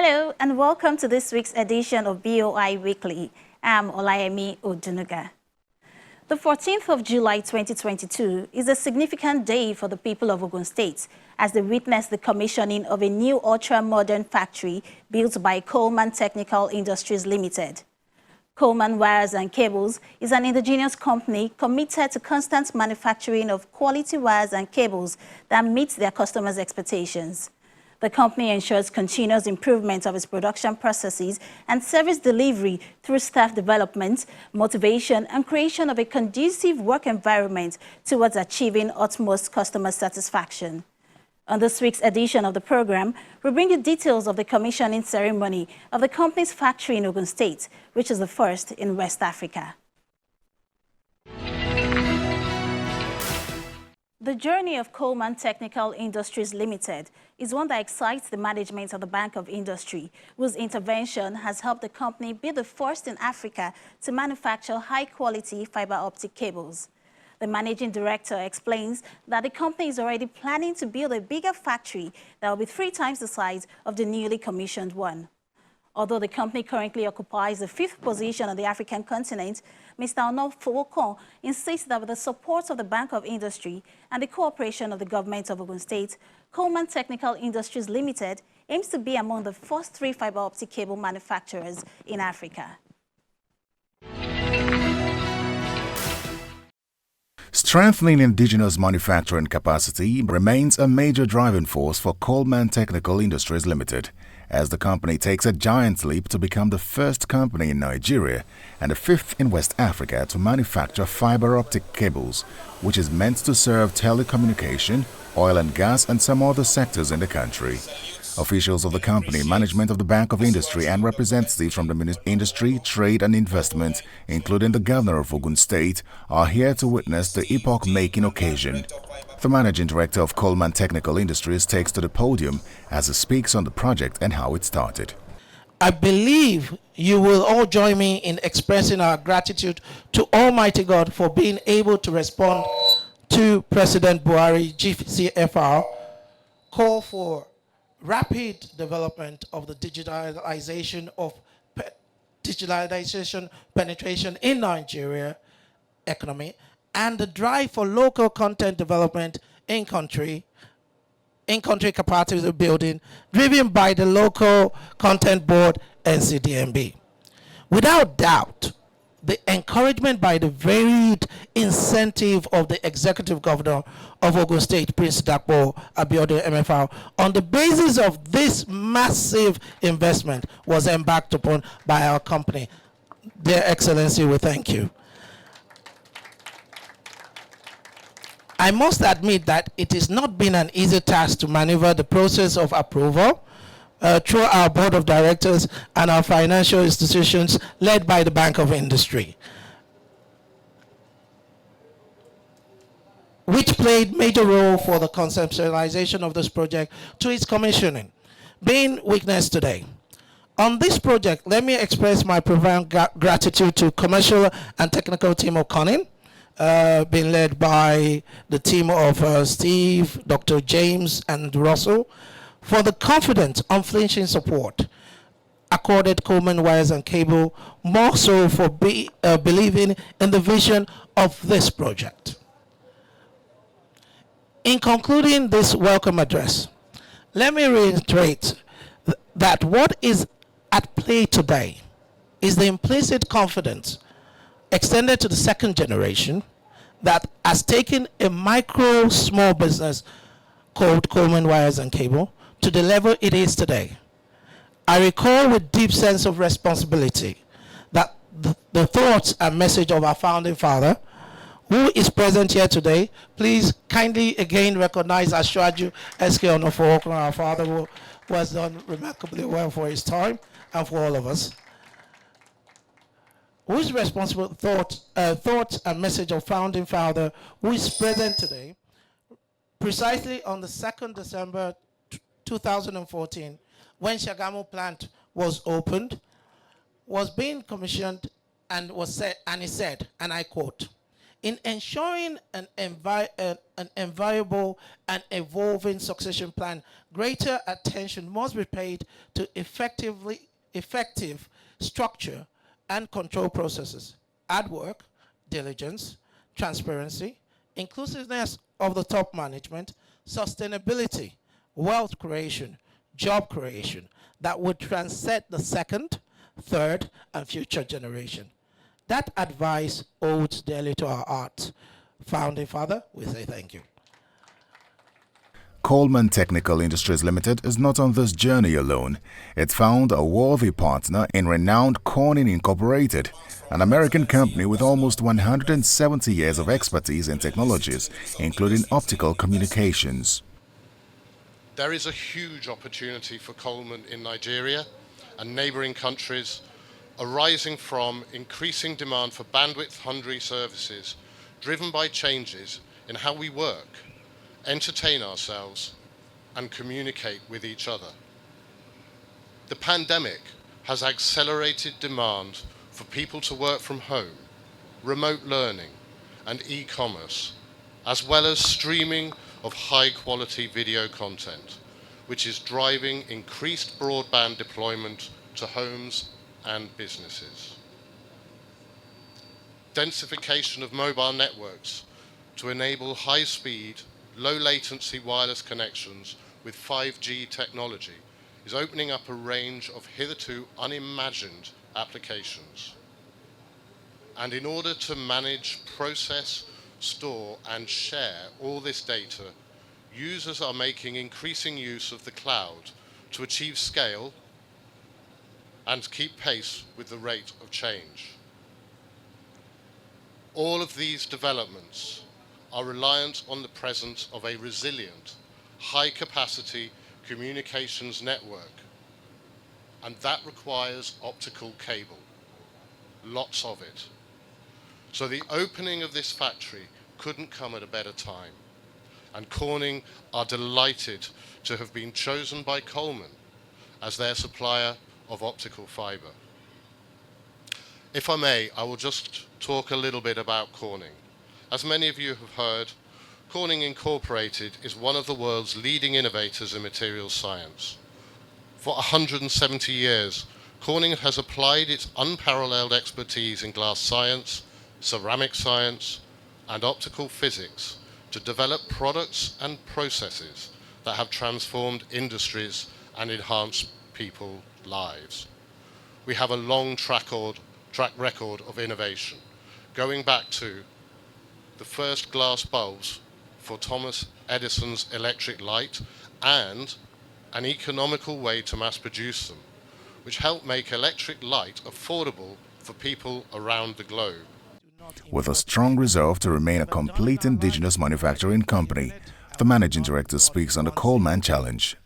Hello and welcome to this week's edition of BOI Weekly. I'm Olayemi Odunuga. The 14th of July 2022 is a significant day for the people of Ogun State as they witness the commissioning of a new ultra-modern factory built by Coleman Technical Industries Limited. Coleman Wires and Cables is an indigenous company committed to constant manufacturing of quality wires and cables that meet their customers' expectations. The company ensures continuous improvement of its production processes and service delivery through staff development, motivation, and creation of a conducive work environment towards achieving utmost customer satisfaction. On this week's edition of the program, we bring you details of the commissioning ceremony of the company's factory in Ogun State, which is the first in West Africa. The journey of Coleman Technical Industries Limited is one that excites the management of the Bank of Industry, whose intervention has helped the company be the first in Africa to manufacture high-quality fiber optic cables. The managing director explains that the company is already planning to build a bigger factory that will be 3 times the size of the newly commissioned one. Although the company currently occupies the 5th position on the African continent, Mr. Onofowokon insists that with the support of the Bank of Industry and the cooperation of the government of Ogun State, Coleman Technical Industries Limited aims to be among the first 3 fiber optic cable manufacturers in Africa. Strengthening indigenous manufacturing capacity remains a major driving force for Coleman Technical Industries Limited, as the company takes a giant leap to become the first company in Nigeria and the 5th in West Africa to manufacture fiber optic cables, which is meant to serve telecommunication, oil and gas, and some other sectors in the country. Officials of the company, management of the Bank of Industry, and representatives from the industry, trade and investment, including the governor of Ogun State, are here to witness the epoch-making occasion. The managing director of Coleman Technical Industries takes to the podium as he speaks on the project and how it started. I believe you will all join me in expressing our gratitude to Almighty God for being able to respond to President BOI GCFR call for rapid development of the digitalization penetration in Nigeria economy and the drive for local content development in country capacity building driven by the local content board NCDMB. Without doubt, the encouragement by the varied incentive of the executive governor of Ogun State, Prince Dapo Abiodun MFR, on the basis of this massive investment was embarked upon by our company. Dear Excellency, we thank you. I must admit that it has not been an easy task to maneuver the process of approval through our board of directors and our financial institutions led by the Bank of Industry, which played major role for the conceptualization of this project to its commissioning, being witnessed today. On this project, let me express my profound gratitude to commercial and technical team of Conin, being led by the team of Steve, Dr. James, and Russell, for the confident, unflinching support accorded Coleman Wires and Cable, more so for believing in the vision of this project. In concluding this welcome address, let me reiterate that what is at play today is the implicit confidence extended to the second generation that has taken a micro small business called Coleman Wires and Cable to the level it is today. I recall with deep sense of responsibility that the thoughts and message of our founding father, who is present here today, please kindly again recognize Ashwaju SK Onofowokun, our father, who has done remarkably well for his time and for all of us. Who is responsible thoughts and message of founding father, who is present today, precisely on the 2nd December 2014, when Shagamu plant was opened, was being commissioned and was said, and he said, and I quote, In ensuring an enviable and evolving succession plan, greater attention must be paid to effective structure and control processes, hard work, diligence, transparency, inclusiveness of the top management, sustainability, wealth creation, job creation that would transcend the second, third, and future generation. That advice holds dearly to our hearts. Founding Father, we say thank you. Coleman Technical Industries Limited is not on this journey alone. It found a worthy partner in renowned Corning Incorporated, an American company with almost 170 years of expertise in technologies, including optical communications. There is a huge opportunity for Coleman in Nigeria and neighbouring countries, arising from increasing demand for bandwidth-hungry services driven by changes in how we work, entertain ourselves, and communicate with each other. The pandemic has accelerated demand for people to work from home, remote learning, and e-commerce, as well as streaming of high-quality video content, which is driving increased broadband deployment to homes and businesses. Densification of mobile networks to enable high-speed, low-latency wireless connections with 5G technology is opening up a range of hitherto unimagined applications. And in order to manage, process, store, and share all this data, users are making increasing use of the cloud to achieve scale and keep pace with the rate of change. All of these developments are reliant on the presence of a resilient, high-capacity communications network, and that requires optical cable, lots of it. So the opening of this factory couldn't come at a better time, and Corning are delighted to have been chosen by Coleman as their supplier of optical fiber. If I may, I will just talk a little bit about Corning. As many of you have heard, Corning Incorporated is one of the world's leading innovators in materials science. For 170 years, Corning has applied its unparalleled expertise in glass science, ceramic science, and optical physics to develop products and processes that have transformed industries and enhanced people's lives. We have a long track record of innovation, going back to the first glass bulbs for Thomas Edison's electric light and an economical way to mass produce them, which helped make electric light affordable for people around the globe. With a strong resolve to remain a complete indigenous manufacturing company, the managing director speaks on the Coleman Challenge.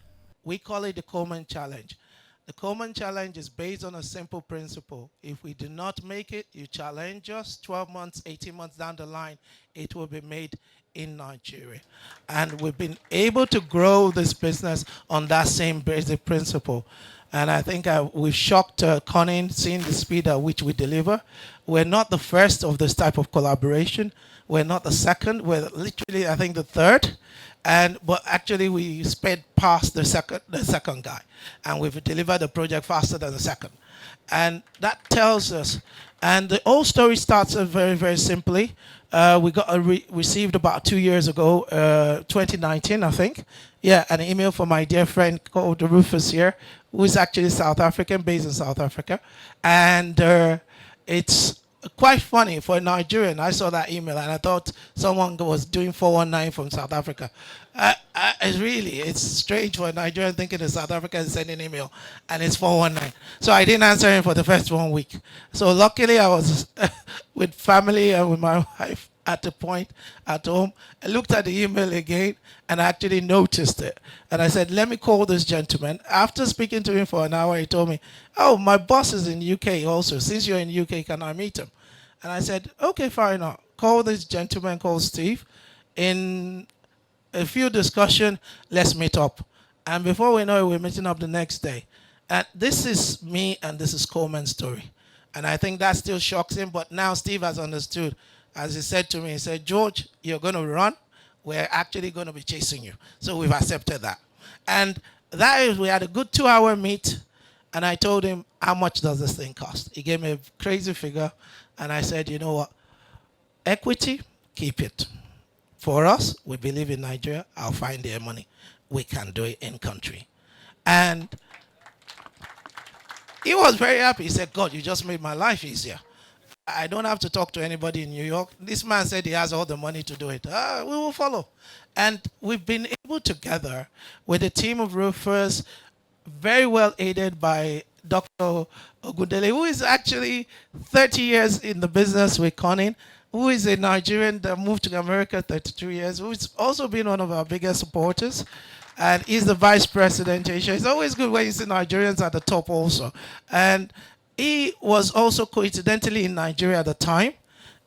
We call it the Coleman Challenge. The Coleman Challenge is based on a simple principle. If we do not make it, you challenge us, 12 months, 18 months down the line, it will be made in Nigeria. And we've been able to grow this business on that same basic principle. And I think we've shocked Corning, seeing the speed at which we deliver. We're not the first of this type of collaboration. We're not the second. We're literally, I think, the third. But actually, we sped past the second guy, and we've delivered the project faster than the second. And that tells us. And the whole story starts very, very simply. We got received about 2 years ago, 2019, I think. Yeah, an email from my dear friend called Rufus here, who is actually South African, based in South Africa. And it's quite funny for a Nigerian. I saw that email and I thought someone was doing 419 from South Africa. It's strange for a Nigerian thinking in South Africa is sending an email and it's 419. So I didn't answer him for the first 1 week. So luckily I was with family and with my wife at the point at home. I looked at the email again and I actually noticed it. And I said, let me call this gentleman. After speaking to him for an hour, he told me, oh, my boss is in UK also. Since you're in UK, can I meet him? And I said, okay, fine enough. Call this gentleman called Steve. In a few discussion, let's meet up. And before we know it, we're meeting up the next day. And this is me and this is Coleman's story. And I think that still shocks him, but now Steve has understood as he said to me, he said, George, you're going to run. We're actually going to be chasing you. So we've accepted that. And that is, we had a good 2-hour meet. And I told him, how much does this thing cost? He gave me a crazy figure. And I said, you know what? Equity, keep it. For us, we believe in Nigeria. I'll find their money. We can do it in country. And he was very happy. He said, God, you just made my life easier. I don't have to talk to anybody in New York. This man said he has all the money to do it. We will follow. And we've been able to gather with a team of roofers, very well aided by Dr. Ogundele, who is actually 30 years in the business with Conning, who is a Nigerian that moved to America 32 years, who's also been one of our biggest supporters. And he's the vice president. It's always good when you see Nigerians at the top also. And he was also coincidentally in Nigeria at the time.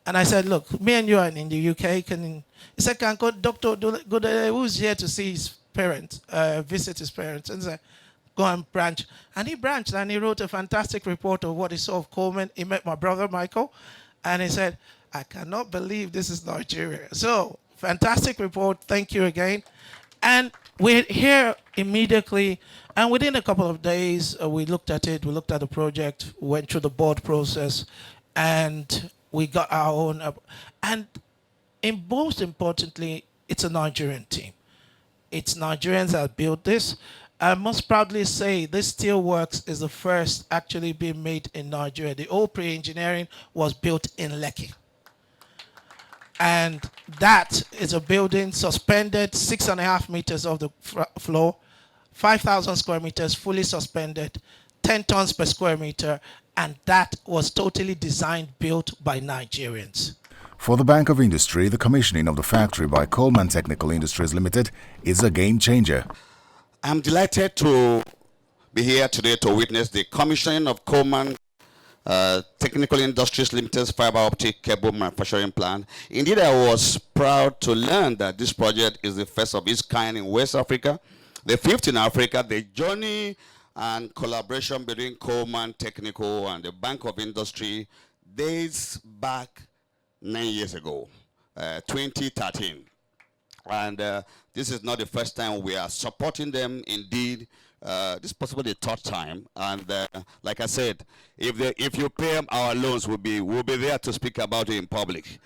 And I said, look, me and you are in the UK. He said, can Dr. Godele, who's here to see his parents, visit his parents? And said, go and branch. And he branched and he wrote a fantastic report of what he saw of Coleman. He met my brother, Michael. And he said, I cannot believe this is Nigeria. So, fantastic report. Thank you again. And we're here immediately, and within a couple of days, we looked at it, we looked at the project, went through the board process, and we got our own. And most importantly, it's a Nigerian team. It's Nigerians that built this. I must proudly say this steelworks is the first actually being made in Nigeria. The old pre-engineering was built in Lekki. And that is a building suspended 6.5 meters off the floor, 5,000 square meters, fully suspended, 10 tons per square meter, and that was totally designed, built by Nigerians. For the Bank of Industry, the commissioning of the factory by Coleman Technical Industries Limited is a game changer. I'm delighted to be here today to witness the commissioning of Coleman Technical Industries Limited's fiber optic cable manufacturing plant. Indeed, I was proud to learn that this project is the first of its kind in West Africa, the fifth in Africa. The journey and collaboration between Coleman Technical and the Bank of Industry dates back 9 years ago, 2013. And this is not the first time we are supporting them. Indeed, this is possibly the third time. And like I said, if you pay our loans, we'll be there to speak about it in public.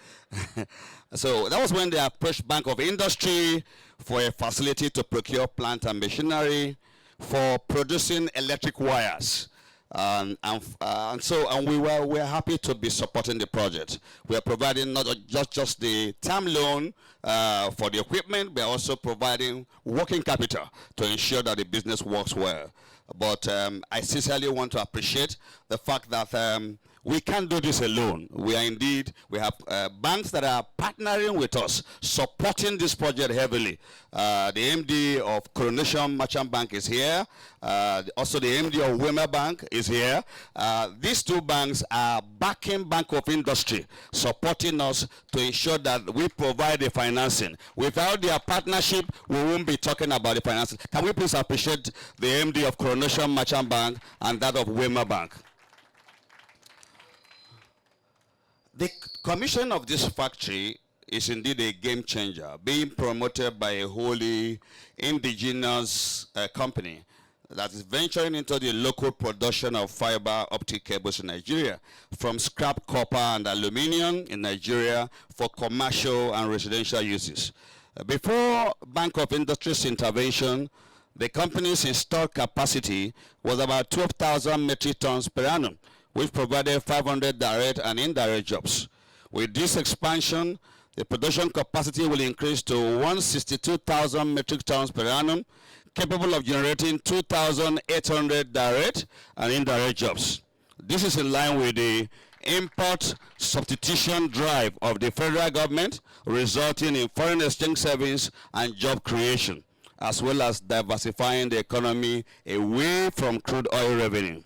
So that was when they approached Bank of Industry for a facility to procure plant and machinery for producing electric wires. And we're happy to be supporting the project. We are providing not just the term loan for the equipment, but also providing working capital to ensure that the business works well. But I sincerely want to appreciate the fact that we can't do this alone. We have banks that are partnering with us, supporting this project heavily. The MD of Coronation Merchant Bank is here. Also the MD of Wema Bank is here. These two banks are backing Bank of Industry, supporting us to ensure that we provide the financing. Without their partnership, we won't be talking about the financing. Can we please appreciate the MD of Coronation Merchant Bank and that of Wema Bank? The commission of this factory is indeed a game changer, being promoted by a wholly indigenous company that is venturing into the local production of fiber optic cables in Nigeria, from scrap copper and aluminium in Nigeria for commercial and residential uses. Before Bank of Industry's intervention, the company's installed capacity was about 12,000 metric tons per annum, which provided 500 direct and indirect jobs. With this expansion, the production capacity will increase to 162,000 metric tons per annum, capable of generating 2,800 direct and indirect jobs. This is in line with the import substitution drive of the federal government, resulting in foreign exchange savings and job creation, as well as diversifying the economy away from crude oil revenue.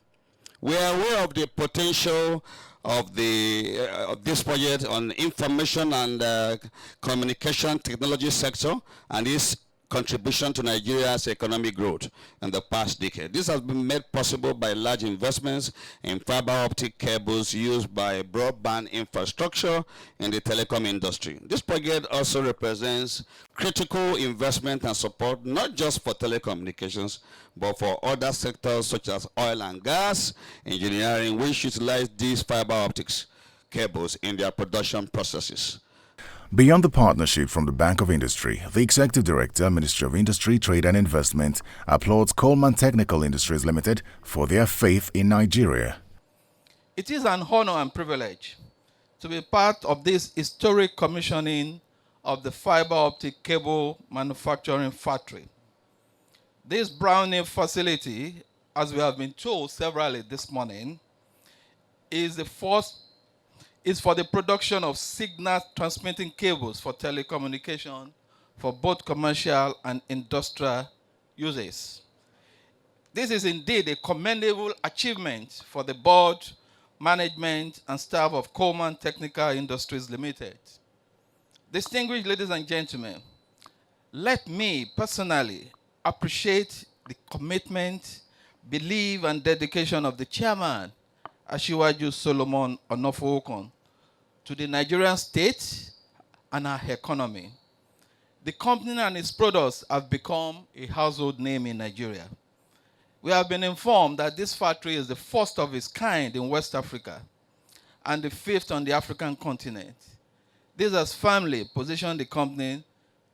We are aware of the potential of this project on information and communication technology sector, and its contribution to Nigeria's economic growth in the past decade. This has been made possible by large investments in fiber optic cables used by broadband infrastructure in the telecom industry. This project also represents critical investment and support not just for telecommunications, but for other sectors such as oil and gas, engineering, which utilize these fiber optics cables in their production processes. Beyond the partnership from the Bank of Industry, the Executive Director, Ministry of Industry, Trade and Investment, applauds Coleman Technical Industries Limited for their faith in Nigeria. It is an honor and privilege to be part of this historic commissioning of the fiber optic cable manufacturing factory. This brand new facility, as we have been told severally this morning, is for the production of signal transmitting cables for telecommunication for both commercial and industrial uses. This is indeed a commendable achievement for the board, management, and staff of Coleman Technical Industries Limited. Distinguished ladies and gentlemen, let me personally appreciate the commitment, belief, and dedication of the chairman, Asiwaju Solomon Onofookon, to the Nigerian state and our economy. The company and its products have become a household name in Nigeria. We have been informed that this factory is the first of its kind in West Africa and the fifth on the African continent. This has firmly positioned the company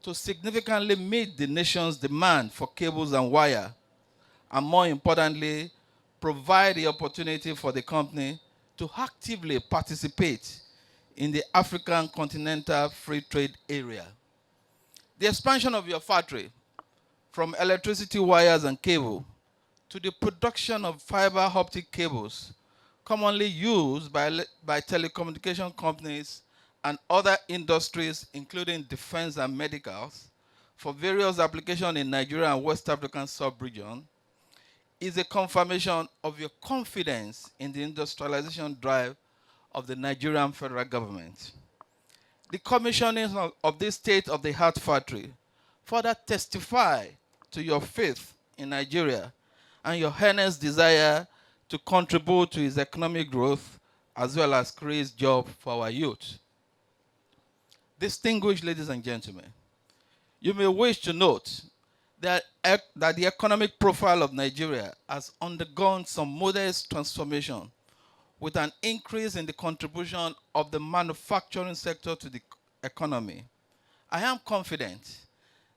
to significantly meet the nation's demand for cables and wire, and more importantly, provide the opportunity for the company to actively participate in the African Continental Free Trade Area. The expansion of your factory from electricity wires and cable to the production of fiber optic cables commonly used by telecommunication companies and other industries, including defense and medicals, for various applications in Nigeria and West African sub-region, is a confirmation of your confidence in the industrialization drive of the Nigerian federal government. The commissioning of this state-of-the-art factory further testify to your faith in Nigeria and your earnest desire to contribute to its economic growth as well as create jobs for our youth. Distinguished ladies and gentlemen, you may wish to note that the economic profile of Nigeria has undergone some modest transformation with an increase in the contribution of the manufacturing sector to the economy. I am confident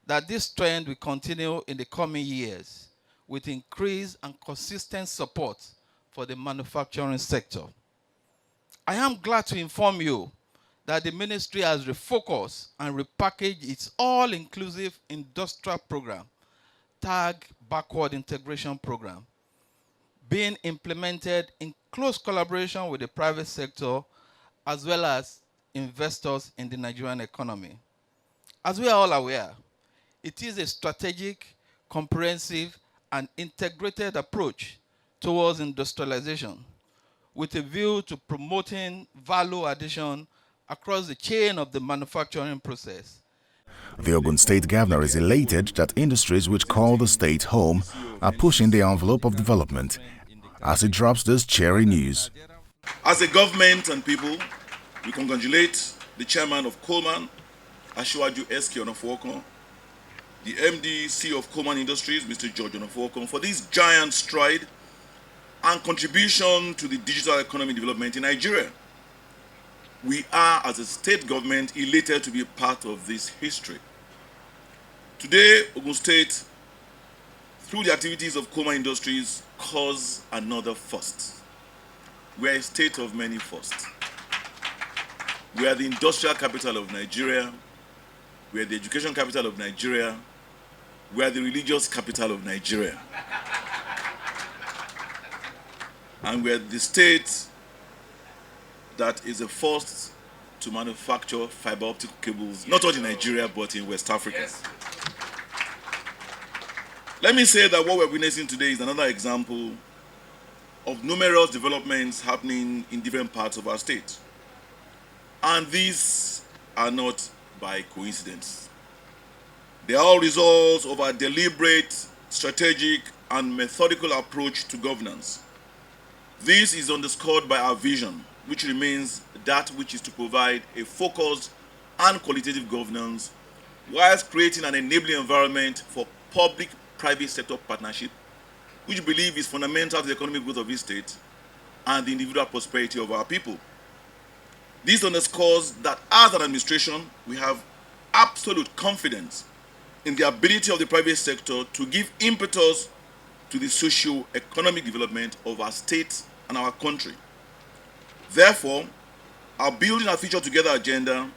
that this trend will continue in the coming years with increased and consistent support for the manufacturing sector. I am glad to inform you that the ministry has refocused and repackaged its all-inclusive industrial program, TAG Backward Integration Program, being implemented in close collaboration with the private sector as well as investors in the Nigerian economy. As we are all aware, it is a strategic, comprehensive, and integrated approach towards industrialization with a view to promoting value addition across the chain of the manufacturing process. The Ogun State Governor is elated that industries which call the state home are pushing the envelope of development as he drops this cheery news. As a government and people, we congratulate the chairman of Coleman, Asiwaju S.K. Onofookon, the MD of Coleman Industries, Mr. George Onofookon, for this giant stride and contribution to the digital economy development in Nigeria. We are, as a state government, elated to be a part of this history. Today, Ogun State, through the activities of Coleman Industries, cause another first. We are a state of many firsts. We are the industrial capital of Nigeria. We are the education capital of Nigeria. We are the religious capital of Nigeria. And we are the state that is the first to manufacture fiber optic cables, not only in Nigeria, but in West Africa. Yes. Let me say that what we're witnessing today is another example of numerous developments happening in different parts of our state. And these are not by coincidence. They are all results of our deliberate, strategic, and methodical approach to governance. This is underscored by our vision, which remains that which is to provide a focused and qualitative governance whilst creating an enabling environment for public-private sector partnership, which we believe is fundamental to the economic growth of this state and the individual prosperity of our people. This underscores that as an administration, we have absolute confidence in the ability of the private sector to give impetus to the socio-economic development of our state and our country. Therefore, our Building Our Future Together agenda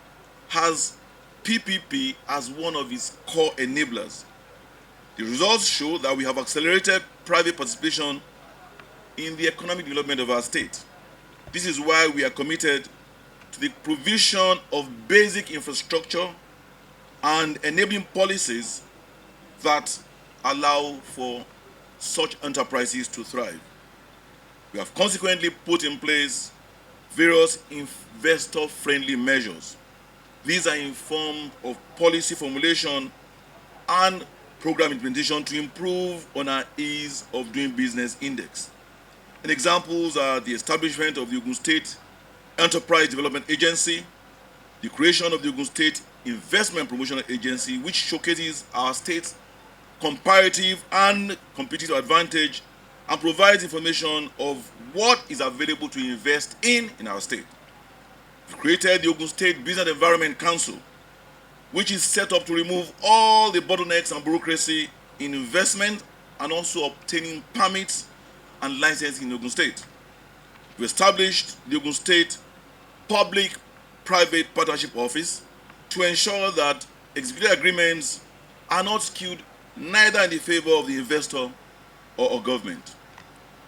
has PPP as one of its core enablers. The results show that we have accelerated private participation in the economic development of our state. This is why we are committed to the provision of basic infrastructure and enabling policies that allow for such enterprises to thrive. We have consequently put in place various investor-friendly measures. These are in form of policy formulation and program implementation to improve on our ease of doing business index. And examples are the establishment of the Ogun State Enterprise Development Agency, the creation of the Ogun State Investment Promotion Agency, which showcases our state's comparative and competitive advantage and provides information of what is available to invest in our state. We created the Ogun State Business Environment Council, which is set up to remove all the bottlenecks and bureaucracy in investment and also obtaining permits and licenses in Ogun State. We established the Ogun State Public-Private Partnership Office to ensure that executive agreements are not skewed neither in the favor of the investor or government.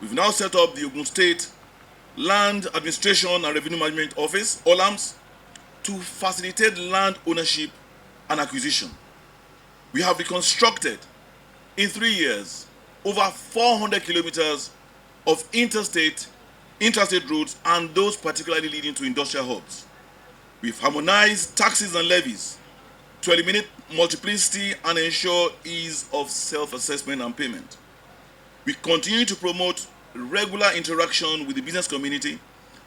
We've now set up the Ogun State Land Administration and Revenue Management Office, OLAMS, to facilitate land ownership and acquisition. We have reconstructed in 3 years over 400 kilometers of interstate roads and those particularly leading to industrial hubs. We've harmonized taxes and levies to eliminate multiplicity and ensure ease of self-assessment and payment. We continue to promote regular interaction with the business community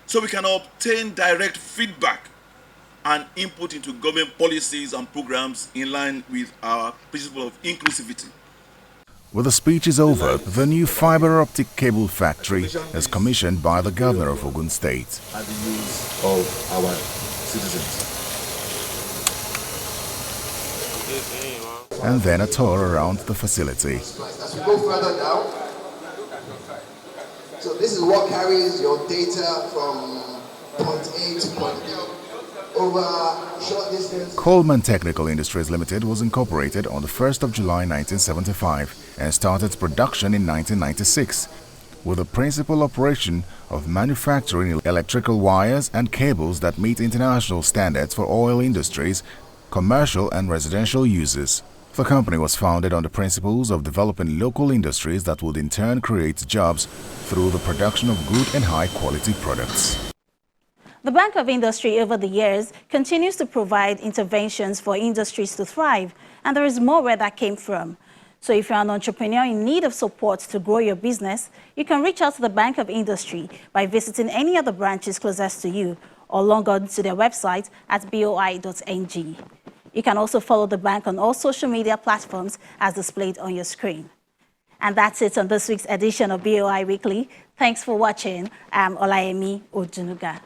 so we can obtain direct feedback and input into government policies and programs in line with our principle of inclusivity. With the speeches over, the new fiber optic cable factory is commissioned by the governor of Ogun State. And the use of our citizens. And then a tour around the facility. As we go further down, so this is what carries your data from point A to point B over short distance. Coleman Technical Industries Limited was incorporated on the 1st of July 1975 and started production in 1996 with the principal operation of manufacturing electrical wires and cables that meet international standards for oil industries, commercial and residential uses. The company was founded on the principles of developing local industries that would in turn create jobs through the production of good and high-quality products. The Bank of Industry over the years continues to provide interventions for industries to thrive, and there is more where that came from. So if you're an entrepreneur in need of support to grow your business, you can reach out to the Bank of Industry by visiting any of the branches closest to you or log on to their website at boi.ng. You can also follow the bank on all social media platforms as displayed on your screen. And that's it on this week's edition of BOI Weekly. Thanks for watching. I'm Olayemi Odunuga.